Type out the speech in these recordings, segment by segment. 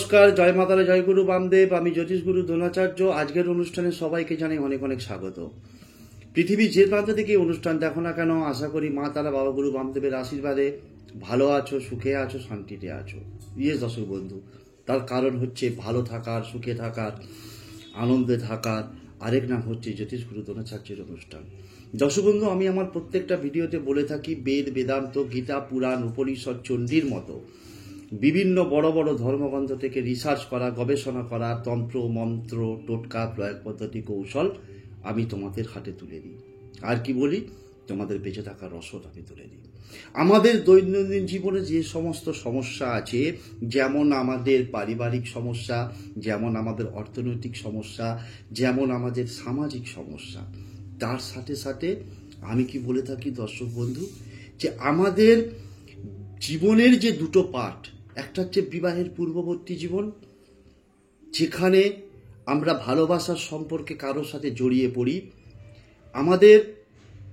নমস্কার, জয় মাতারা, জয় গুরু বামদেব। আমি জ্যোতিষগুরু দ্রোণাচার্য। আজকের অনুষ্ঠানে সবাইকে জানাই অনেক অনেক স্বাগত। পৃথিবীর যে প্রান্ত থেকে অনুষ্ঠান দেখো না কেন, আশা করি মা তারা বাবা গুরু বামদেবের আশীর্বাদে ভালো আছো, সুখে আছো, শান্তিতে আছো। ইয়েস দর্শক বন্ধু, তার কারণ হচ্ছে ভালো থাকার, সুখে থাকার, আনন্দে থাকার আরেক নাম হচ্ছে জ্যোতিষগুরু দ্রোণাচার্যের অনুষ্ঠান। দর্শক বন্ধু, আমি আমার প্রত্যেকটা ভিডিওতে বলে থাকি, বেদ, বেদান্ত, গীতা, পুরাণ, উপনিষদ, চণ্ডীর মতো বিভিন্ন বড় বড় ধর্মগ্রন্থ থেকে রিসার্চ করা, গবেষণা করা তন্ত্র, মন্ত্র, টোটকা, প্রয়োগ পদ্ধতি, কৌশল আমি তোমাদের হাতে তুলে দিই। আর কি বলি, তোমাদের বেঁচে থাকার রসদ আমি তুলে দিই। আমাদের দৈনন্দিন জীবনে যে সমস্ত সমস্যা আছে, যেমন আমাদের পারিবারিক সমস্যা, যেমন আমাদের অর্থনৈতিক সমস্যা, যেমন আমাদের সামাজিক সমস্যা, তার সাথে সাথে আমি কি বলে থাকি দর্শক বন্ধু, যে আমাদের জীবনের যে দুটো পার্ট, একটা হচ্ছে বিবাহের পূর্ববর্তী জীবন, যেখানে আমরা ভালোবাসার সম্পর্কে কারোর সাথে জড়িয়ে পড়ি, আমাদের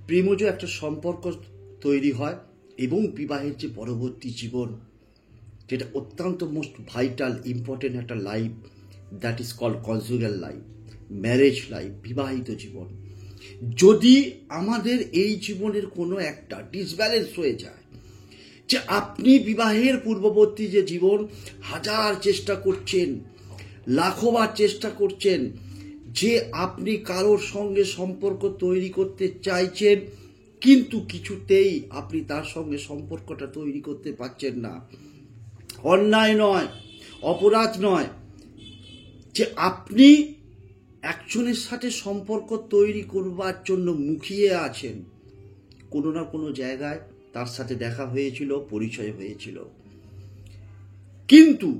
প্রেমজ একটা সম্পর্ক তৈরি হয়, এবং বিবাহের যে পরবর্তী জীবন, যেটা অত্যন্ত মোস্ট ভাইটাল ইম্পর্টেন্ট একটা life, that is called conjugal life, marriage life, বিবাহিত জীবন। যদি আমাদের এই জীবনের কোনো একটা ডিসব্যালেন্স হয়ে যায়, যে আপনি বিবাহের পূর্ববর্তী যে জীবন হাজার চেষ্টা করছেন, লাখোবার চেষ্টা করছেন, যে আপনি কারোর সঙ্গে সম্পর্ক তৈরি করতে চাইছেন, কিন্তু কিছুতেই আপনি তার সঙ্গে সম্পর্কটা তৈরি করতে পারছেন না। অন্যায় নয়, অপরাধ নয়, যে আপনি একজনের সাথে সম্পর্ক তৈরি করবার জন্য মুখিয়ে আছেন, কোনো না কোনো জায়গায় তার সাথে দেখা হয়েছিল, পরিচয় হয়েছিল, কিন্তু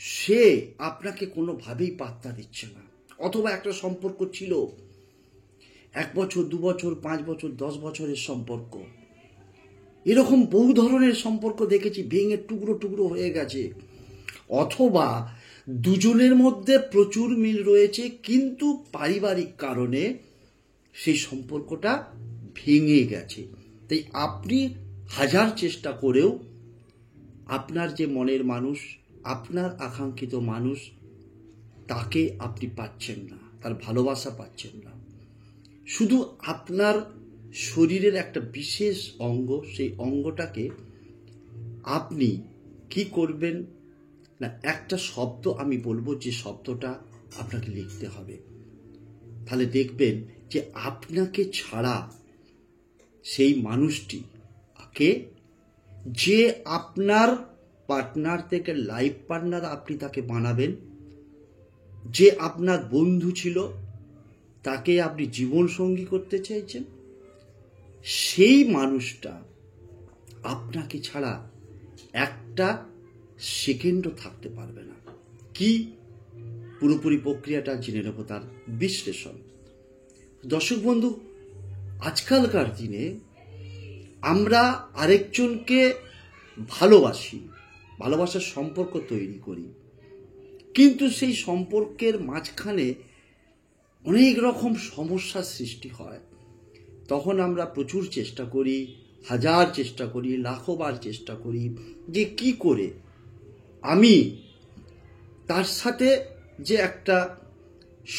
সে আপনাকে কোনোভাবেই পাত্তা দিচ্ছে না। অথবা একটা সম্পর্ক ছিল 1 বছর, 2 বছর, 5 বছর, 10 বছরের সম্পর্ক, এরকম বহু ধরনের সম্পর্ক দেখেছি, ভেঙে টুকরো টুকরো হয়ে গেছে। অথবা দুজনের মধ্যে প্রচুর মিল রয়েছে, কিন্তু পারিবারিক কারণে সেই সম্পর্কটা ভেঙে গেছে। তাই আপনি হাজার চেষ্টা করেও আপনার যে মনের মানুষ, আপনার আকাঙ্ক্ষিত মানুষ, তাকে আপনি পাচ্ছেন না, তার ভালোবাসা পাচ্ছেন না। শুধু আপনার শরীরের একটা বিশেষ অঙ্গ, সেই অঙ্গটাকে আপনি কি করবেন না, একটা শব্দ আমি বলবো, যে শব্দটা আপনাকে লিখতে হবে। তাহলে দেখবেন যে আপনাকে ছাড়া সেই মানুষটিকে, যে আপনার পার্টনার থেকে লাইফ পার্টনার আপনি তাকে বানাবেন, যে আপনার বন্ধু ছিল তাকে আপনি জীবন সঙ্গী করতে চাইছেন, সেই মানুষটা আপনাকে ছাড়া একটা সেকেন্ডও থাকতে পারবে না। কি পুরোপুরি প্রক্রিয়াটা জেনে নেব, তার বিশ্লেষণ। দর্শক বন্ধু, আজকালকার দিনে আমরা আরেকজনকে ভালোবাসি, ভালোবাসার সম্পর্ক তৈরি করি, কিন্তু সেই সম্পর্কের মাঝখানে অনেক রকম সমস্যার সৃষ্টি হয়। তখন আমরা প্রচুর চেষ্টা করি, হাজার চেষ্টা করি, লাখোবার চেষ্টা করি, যে কি করে আমি তার সাথে যে একটা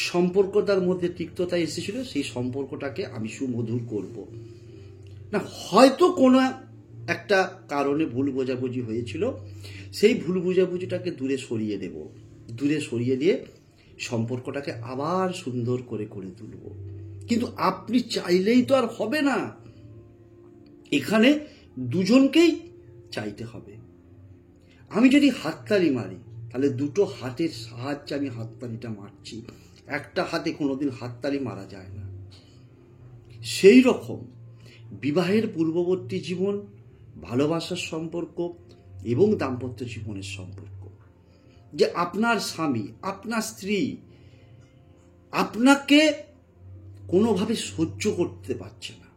সম্পর্ক, তার মধ্যে তিক্ততা এসেছিল, সেই সম্পর্কটাকে আমি সুমধুর করব না। হয়তো কোনো একটা কারণে ভুল বোঝাবুঝি হয়েছিল, সেই ভুল বোঝাবুঝিটাকে দূরে সরিয়ে দেব, দূরে সরিয়ে দিয়ে সম্পর্কটাকে আবার সুন্দর করে করে তুলব। কিন্তু আপনি চাইলেই তো আর হবে না, এখানে দুজনকেই চাইতে হবে। আমি যদি হাততালি মারি, তাহলে দুটো হাতের সাহায্যে আমি হাততালিটা মারছি, একটা হাতে কোনোদিন হাততালি মারা যায় না। সেই রকম বিবাহের পূর্ববর্তী জীবন, ভালোবাসার সম্পর্ক এবং দাম্পত্য জীবনের সম্পর্ক, যে আপনার স্বামী, আপনার স্ত্রী আপনাকে কোনোভাবে সহ্য করতে পারছে না,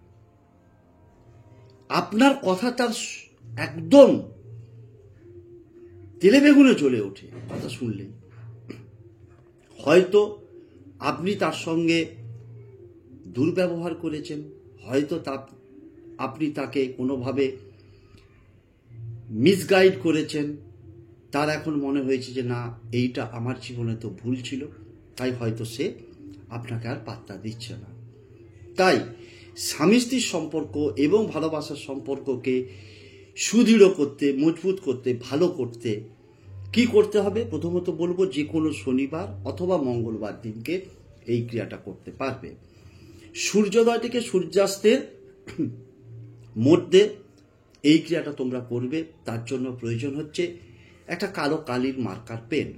আপনার কথা তার একদম তেলে বেগুনে জ্বলে ওঠে কথা শুনলেই। হয়তো আপনি তার সঙ্গে দুর্ব্যবহার করেছেন, হয়তো আপনি তাকে কোনোভাবে মিসগাইড করেছেন, তার এখন মনে হয়েছে যে না, এইটা আমার জীবনে তো ভুল ছিল, তাই হয়তো সে আপনাকে আর পাত্তা দিচ্ছে না। তাই স্বামী স্ত্রীর সম্পর্ক এবং ভালোবাসার সম্পর্ককে সুদৃঢ় করতে, মজবুত করতে, ভালো করতে কি করতে হবে? প্রথমত বলবো, যে কোনো শনিবার অথবা মঙ্গলবার দিনকে এই ক্রিয়াটা করতে পারবে। সূর্যোদয় থেকে সূর্যাস্তের মধ্যে এই ক্রিয়াটা তোমরা করবে। তার জন্য প্রয়োজন হচ্ছে একটা কালো কালির মার্কার পেন।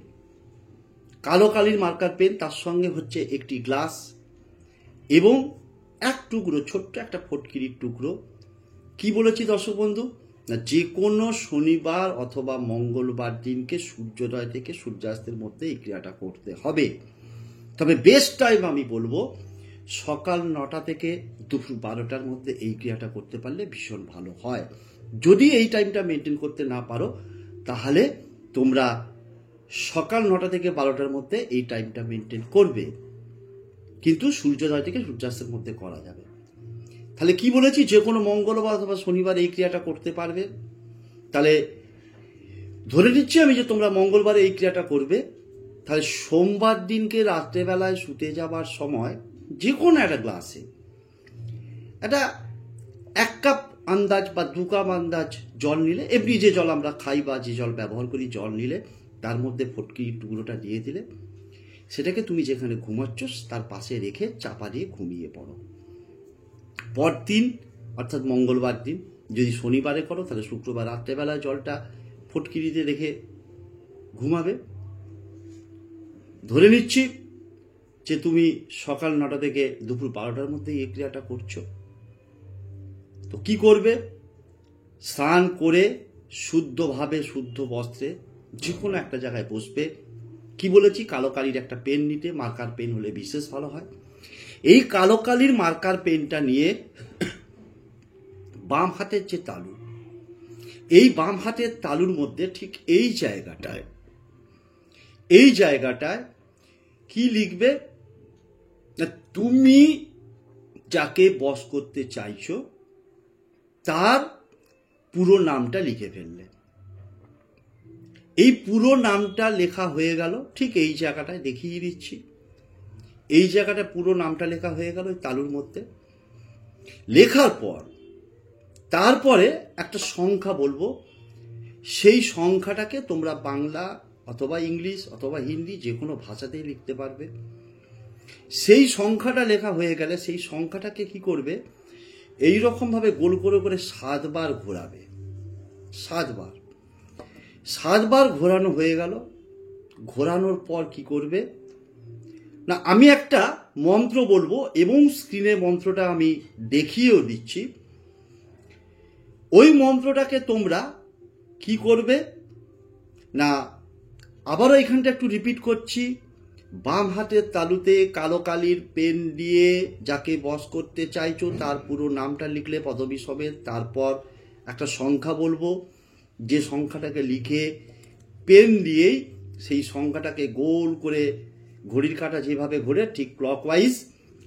কালো কালির মার্কার পেন, তার সঙ্গে হচ্ছে একটি গ্লাস এবং এক টুকরো, ছোট্ট একটা ফটকিরির টুকরো। কি বলেছি দর্শক বন্ধু? না, যে কোনো শনিবার অথবা মঙ্গলবার দিনকে সূর্যোদয় থেকে সূর্যাস্তের মধ্যে এই ক্রিয়াটা করতে হবে। তবে বেস্ট টাইম আমি বলবো সকাল 9টা থেকে দুপুর 12টার মধ্যে এই ক্রিয়াটা করতে পারলে ভীষণ ভালো হয়। যদি এই টাইমটা মেনটেন করতে না পারো, তাহলে তোমরা সকাল 9টা থেকে 12টার মধ্যে এই টাইমটা মেনটেন করবে, কিন্তু সূর্যোদয় থেকে সূর্যাস্তের মধ্যে করা যাবে। তাহলে কি বলেছি? যে কোনো মঙ্গলবার অথবা শনিবার এই ক্রিয়াটা করতে পারবে। তাহলে ধরে নিচ্ছি আমি যে তোমরা মঙ্গলবারে এই ক্রিয়াটা করবে। তাহলে সোমবার দিনকে রাত্রেবেলায় শুতে যাবার সময় যে কোনো একটা গ্লাসে একটা 1 কাপ আন্দাজ বা 2 কাপ আন্দাজ জল নিলে, এমনি যে জল আমরা খাই বা যে জল ব্যবহার করি, জল নিলে তার মধ্যে ফটকির টুকরোটা দিয়ে দিলে, সেটাকে তুমি যেখানে ঘুমাচ্ছ তার পাশে রেখে চাপা দিয়ে ঘুমিয়ে পড়ো। পরদিন অর্থাৎ মঙ্গলবার দিন, যদি শনিবারে করো তাহলে শুক্রবার রাত্রেবেলায় জলটা ফটকিরিতে রেখে ঘুমাবে। ধরে নিচ্ছি যে তুমি সকাল 9টা থেকে দুপুর 12টার মধ্যে এই ক্রিয়াটা করছো। তো কি করবে? স্নান করে শুদ্ধভাবে, শুদ্ধ বস্ত্রে যে কোনো একটা জায়গায় বসবে। কি বলেছি? কালো কালির একটা পেন নিতে, মার্কার পেন হলে বিশেষ ভালো হয়। এই কালো কালির মার্কার পেনটা নিয়ে বাম হাতের যে তালু, এই বাম হাতের তালুর মধ্যে ঠিক এই জায়গাটায় কি লিখবে? না, তুমি যাকে বশ করতে চাইছো তার পুরো নামটা লিখে ফেললে। এই পুরো নামটা লেখা হয়ে গেল ঠিক এই জায়গাটায়, দেখিয়ে দিচ্ছি। এই জায়গাটা পুরো নামটা লেখা হয়ে গেল তালুর মধ্যে। লেখার পর তারপরে একটা সংখ্যা বলবো, সেই সংখ্যাটাকে তোমরা বাংলা অথবা ইংলিশ অথবা হিন্দি যে কোনো ভাষাতেই লিখতে পারবে। সেই সংখ্যাটা লেখা হয়ে গেলে সেই সংখ্যাটাকে কি করবে? এই রকমভাবে গোল করে করে 7 বার ঘোরাবে। 7 বার ঘোরানো হয়ে গেল। ঘোরানোর পর কি করবে? না, আমি একটা মন্ত্র বলবো এবং স্ক্রিনে মন্ত্রটা আমি দেখিয়েও দিচ্ছি। ওই মন্ত্রটাকে তোমরা কি করবে? না, আবারও এখানটা একটু রিপিট করছি। বাম হাতের তালুতে কালো কালির পেন দিয়ে যাকে বশ করতে চাইছো তার পুরো নামটা লিখলে পদবী সমেত। তারপর একটা সংখ্যা বলবো, যে সংখ্যাটাকে লিখে পেন দিয়েই সেই সংখ্যাটাকে গোল করে ঘড়ির কাঁটা যেভাবে ঘোরে ঠিক ক্লকওয়াইজ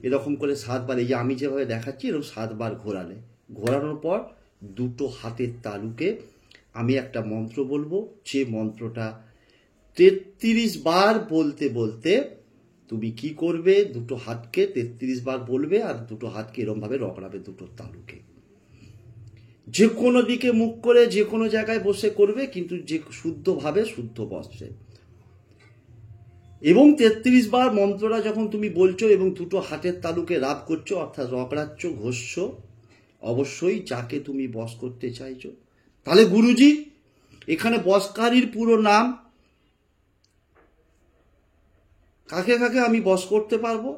এরকম করে 7 বার, এই যে আমি যেভাবে দেখাচ্ছি এরকম 7 বার ঘোরালে, ঘোরানোর পর দুটো হাতের তালুকে আমি একটা মন্ত্র বলবো। যে মন্ত্রটা 33 বার বলতে বলতে তুমি কি করবে? দুটো হাতকে 33 বার বলবে আর দুটো হাতকে এরমভাবে রগড়াবে দুটো তালুকে। যে কোনো দিকে মুখ করে যে কোনো জায়গায় বসে করবে, কিন্তু যে শুদ্ধভাবে, শুদ্ধ বস্ত্রে। এবং 33 বার মন্ত্রটা যখন তুমি বলছো এবং দুটো হাতের তালুকে রাব করছো অর্থাৎ রগড়াচ্ছ, ঘষছো, অবশ্যই যাকে তুমি বশ করতে চাইছো। তাহলে গুরুজি, এখানে বশকারীর পুরো নাম, কাকে কাকে আমি বশ করতে পারবো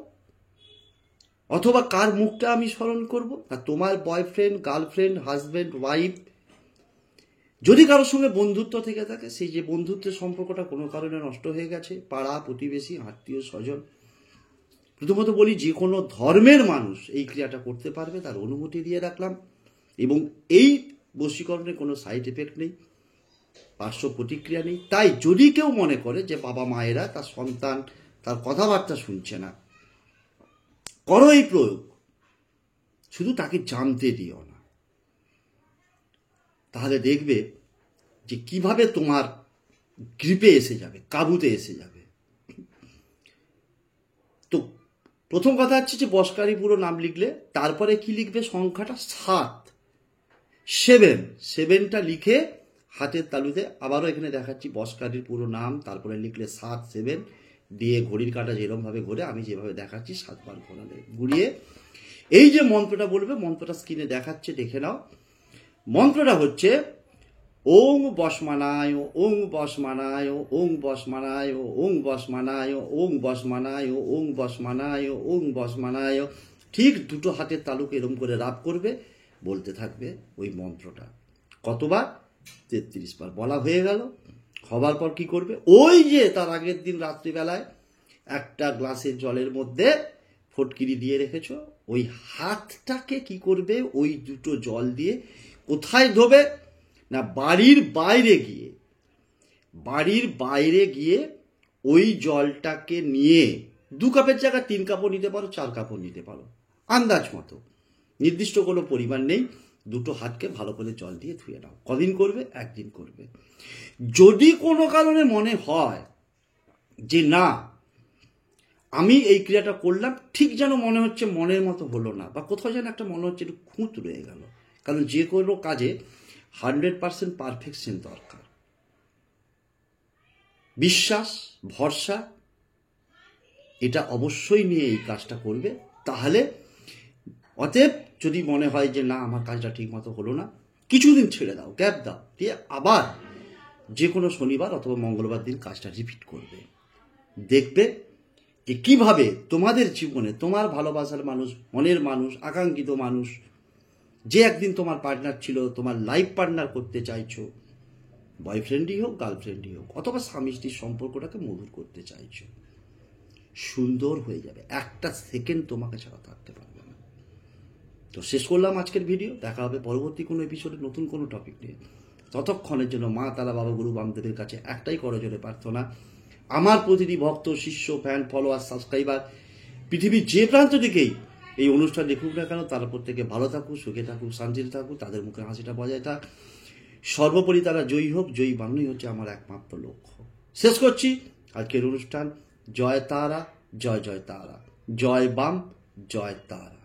অথবা কার মুখটা আমি স্মরণ করব? না, তোমার বয়ফ্রেন্ড, গার্লফ্রেন্ড, হাজব্যান্ড, ওয়াইফ, যদি কারোর সঙ্গে বন্ধুত্ব থেকে থাকে, সেই যে বন্ধুত্বের সম্পর্কটা কোনো কারণে নষ্ট হয়ে গেছে, পাড়া প্রতিবেশী, আত্মীয় স্বজন। প্রথমত বলি, যে কোনো ধর্মের মানুষ এই ক্রিয়াটা করতে পারবে, তার অনুমতি দিয়ে রাখলাম। এবং এই বশীকরণের কোনো সাইড এফেক্ট নেই, পার্শ্ব প্রতিক্রিয়া নেই। তাই যদি কেউ মনে করে যে বাবা মায়েরা তার সন্তান তার কথাবার্তা শুনছে না, করো এই প্রয়োগ, শুধু তাকে জানতে দিও না। তাহলে দেখবে যে কিভাবে তোমার গ্রিপে এসে যাবে, কাবুতে এসে যাবে। তো প্রথম কথা হচ্ছে যে বশকারী পুরো নাম লিখলে তারপরে কি লিখবে, সংখ্যাটা 7, 7টা লিখে হাতের তালুতে, আবারও এখানে দেখাচ্ছি বশকারীর পুরো নাম, তারপরে লিখলে 7, 7 দিয়ে ঘড়ির কাঁটা যেরকমভাবে ঘোরে আমি যেভাবে দেখাচ্ছি 7 বার ঘোরালে ঘুরিয়ে এই যে মন্ত্রটা বলবে, মন্ত্রটা স্ক্রিনে দেখাচ্ছে, দেখে নাও। মন্ত্রটা হচ্ছে ওং বশমানায়, ওং বশমানায়, ওং বশমানায়, ওং বশমানায়, ওং বশমানায়, ওং বশমানায়, ওং বশমানায়। ঠিক দুটো হাতের তালুকে এরম করে রাব করবে, বলতে থাকবে ওই মন্ত্রটা। কতবার? 33 বার। বলা হয়ে গেল। হবার পর কি করবে, ওই যে তার আগের দিন রাত্রিবেলায় একটা গ্লাসের জলের মধ্যে ফটকিরি দিয়ে রেখেছ, ওই হাতটাকে কি করবে, ওই দুটো জল দিয়ে কোথায় ধোবে না, বাড়ির বাইরে গিয়ে ওই জলটাকে নিয়ে 2 কাপের জায়গায় 3 কাপও নিতে পারো, 4 কাপও নিতে পারো, আন্দাজ মতো, নির্দিষ্ট কোনো পরিমাণ নেই। দুটো হাতকে ভালো করে জল দিয়ে ধুয়ে নাও। কদিন করবে? একদিন করবে। যদি কোনো কারণে মনে হয় যে না আমি এই ক্রিয়াটা করলাম, ঠিক যেন মনে হচ্ছে মনের মতো হলো না, বা কোথাও যেন একটা মনে হচ্ছে একটু খুঁত রয়ে গেল, কারণ যে কোনো কাজে 100% পারফেকশন দরকার, বিশ্বাস, ভরসা, এটা অবশ্যই নিয়ে এই কাজটা করবে। তাহলে অতএব যদি মনে হয় যে না আমার কাজটা ঠিক মতো হলো না, কিছুদিন ছেড়ে দাও, গ্যাপ দাও, দিয়ে আবার যে কোনো শনিবার অথবা মঙ্গলবার দিন কাজটা রিপিট করবে। দেখবে যে কীভাবে তোমাদের জীবনে তোমার ভালোবাসার মানুষ, মনের মানুষ, আকাঙ্ক্ষিত মানুষ, যে একদিন তোমার পার্টনার ছিল, তোমার লাইফ পার্টনার করতে চাইছো, বয়ফ্রেন্ডই হোক, গার্লফ্রেন্ডই হোক, অথবা স্বামী স্ত্রীর সম্পর্কটাকে মধুর করতে চাইছো, সুন্দর হয়ে যাবে। একটা সেকেন্ড তোমাকে ছাড়া থাকতে পারবে না। তো শেষ করলাম আজকের ভিডিও। দেখা হবে পরবর্তী কোনো এপিসোডে নতুন কোনো টপিক নিয়ে। ততক্ষণের জন্য মা তারা, বাবা, গুরু, বামদেবের কাছে একটাই করজোড়ে প্রার্থনা, আমার প্রতিটি ভক্ত, শিষ্য, ফ্যান, ফলোয়ার, সাবস্ক্রাইবার পৃথিবীর যে প্রান্ত থেকেই এই অনুষ্ঠান দেখুক না কেন, তারা প্রত্যেকে ভালো থাকুক, সুখে থাকুক, শান্তিতে থাকুক, তাদের মুখে হাসিটা বজায় থাক, সর্বোপরি তারা জয়ী হোক। জয়ী বানানোই হচ্ছে আমার একমাত্র লক্ষ্য। শেষ করছি আজকের অনুষ্ঠান। জয় তারা, জয় জয় তারা, জয় বাম, জয় তারা।